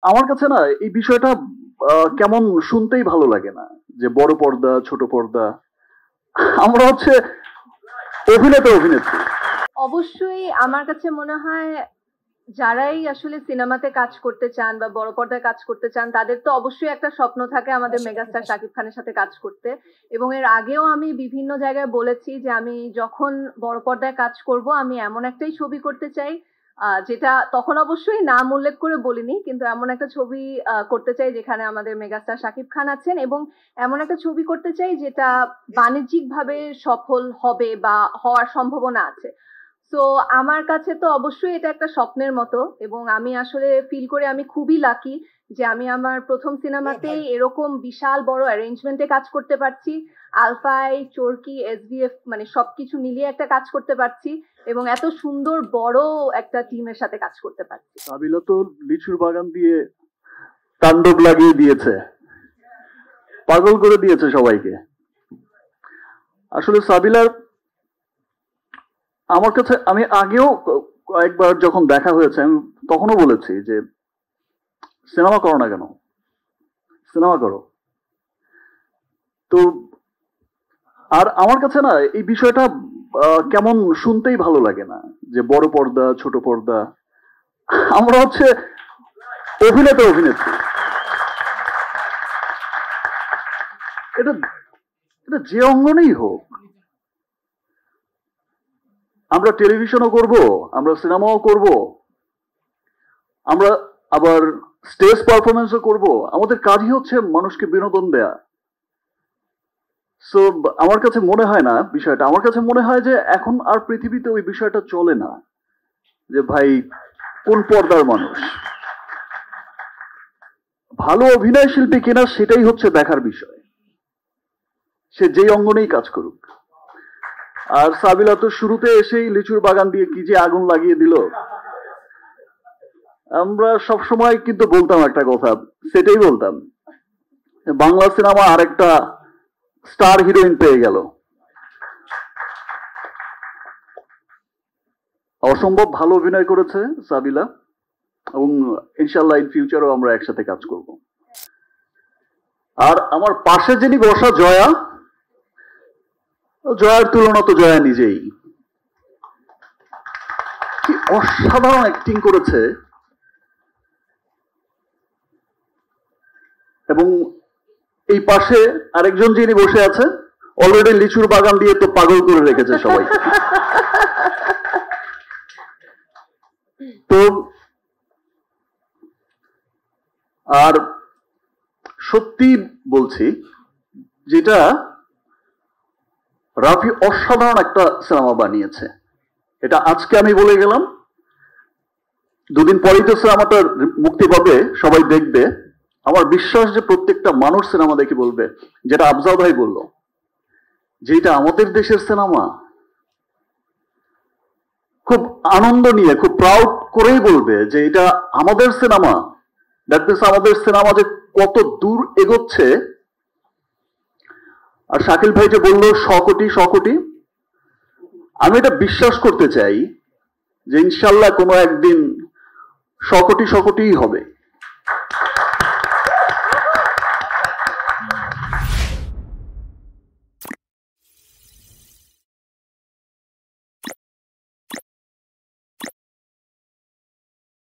আমার কাছে না এই বিষয়টা কেমন শুনতেই ভালো লাগে না যে বড় পর্দা ছোট পর্দা। আমরা হচ্ছে অভিনেতা অভিনেত্রী। অবশ্যই আমার কাছে মনে হয় যারাই আসলে সিনেমাতে কাজ করতে চান বা বড় পর্দায় কাজ করতে চান তাদের তো অবশ্যই একটা স্বপ্ন থাকে আমাদের মেগাস্টার শাকিব খানের সাথে কাজ করতে। এবং এর আগেও আমি বিভিন্ন জায়গায় বলেছি যে আমি যখন বড় পর্দায় কাজ করব আমি এমন একটাই ছবি করতে চাই, যেটা তখন অবশ্যই নাম উল্লেখ করে বলিনি, কিন্তু এমন একটা ছবি করতে চাই যেখানে আমাদের মেগাস্টার শাকিব খান আছেন, এবং এমন একটা ছবি করতে চাই যেটা বাণিজ্যিকভাবে সফল হবে বা হওয়ার সম্ভাবনা আছে। তো আমার কাছে তো অবশ্যই এটা একটা স্বপ্নের মতো, এবং আমি আসলে ফিল করে আমি খুবই লাকি যে আমি আমার প্রথম সিনেমাতেই এরকম বিশাল বড় অ্যারেঞ্জমেন্টে কাজ করতে পারছি। আলফাই, চরকি, এসবিএফ মানে সবকিছু মিলিয়ে একটা কাজ করতে পারছি এবং এত সুন্দর বড় একটা টিমের সাথে কাজ করতে পারছি। সাবিলা তো লিচুর বাগান দিয়ে তাণ্ডব লাগিয়ে দিয়েছে, পাগল করে দিয়েছে সবাইকে। আসলে সাবিলার আমার কাছে, আমি আগেও কয়েকবার যখন দেখা হয়েছে আমি তখনও বলেছি যে সিনেমা করো না কেন, সিনেমা করো। তো আর আমার কাছে না এই বিষয়টা কেমন শুনতেই ভালো লাগে না যে বড় পর্দা ছোট পর্দা। আমরা হচ্ছে অভিনেতা অভিনেত্রী। এটা এটা যে অঙ্গনেই হোক, আমরা টেলিভিশনও করব, আমরা সিনেমাও করব, আমরা আবার স্টেজ পারফরমেন্সও করব। আমাদের কাজই হচ্ছে মানুষকে বিনোদন দেয়া। সো আমার কাছে মনে হয় না বিষয়টা, আমার কাছে মনে হয় যে এখন আর পৃথিবীতে ওই বিষয়টা চলে না যে ভাই কোন পর্দার মানুষ ভালো অভিনয় শিল্পী কিনা সেটাই হচ্ছে দেখার বিষয়, সে যেই অঙ্গনেই কাজ করুক। আর সাবিলা তো শুরুতে এসেই লিচুর বাগান দিয়ে কি যে আগুন লাগিয়ে দিল। আমরা সব সময় কিন্তু বলতাম একটা কথা, সেটাই বলতাম, বাংলা সিনেমা আরেকটা স্টার হিরোইন পেয়ে গেল। অসম্ভব ভালো অভিনয় করেছে সাবিলা, এবং ইনশাল্লাহ ইন ফিউচারও আমরা একসাথে কাজ করব। আর আমার পাশে যিনি বসা জয়া, জয়ার তুলনা তো জয়া নিজেই। কি অসাধারণ অ্যাক্টিং করেছে, এবং এই পাশে আরেকজন যিনি বসে আছে অলরেডি লিচুর বাগান দিয়ে তো পাগল করে রেখেছে সবাই। তো আর সত্যি বলছি, যেটা রাফি অসাধারণ একটা সিনেমা বানিয়েছে, এটা আজকে আমি বলে গেলাম, দুদিন পরেই তো সিনেমাটা মুক্তি পাবে, সবাই দেখবে। আমার বিশ্বাস যে প্রত্যেকটা মানুষ সিনেমা দেখে বলবে, যেটা আফজাল ভাই বলল, যে এটা আমাদের দেশের সিনেমা, খুব আনন্দ নিয়ে খুব প্রাউড করেই বলবে যে এটা আমাদের সিনেমা। দ্যাট মিনস আমাদের সিনেমা যে কত দূর এগোচ্ছে। আর শাকিল ভাই যে বললো 100 কোটি 100 কোটি, আমি এটা বিশ্বাস করতে চাই যে ইনশাল্লাহ কোনো একদিন 100 কোটি 100 কোটিই হবে।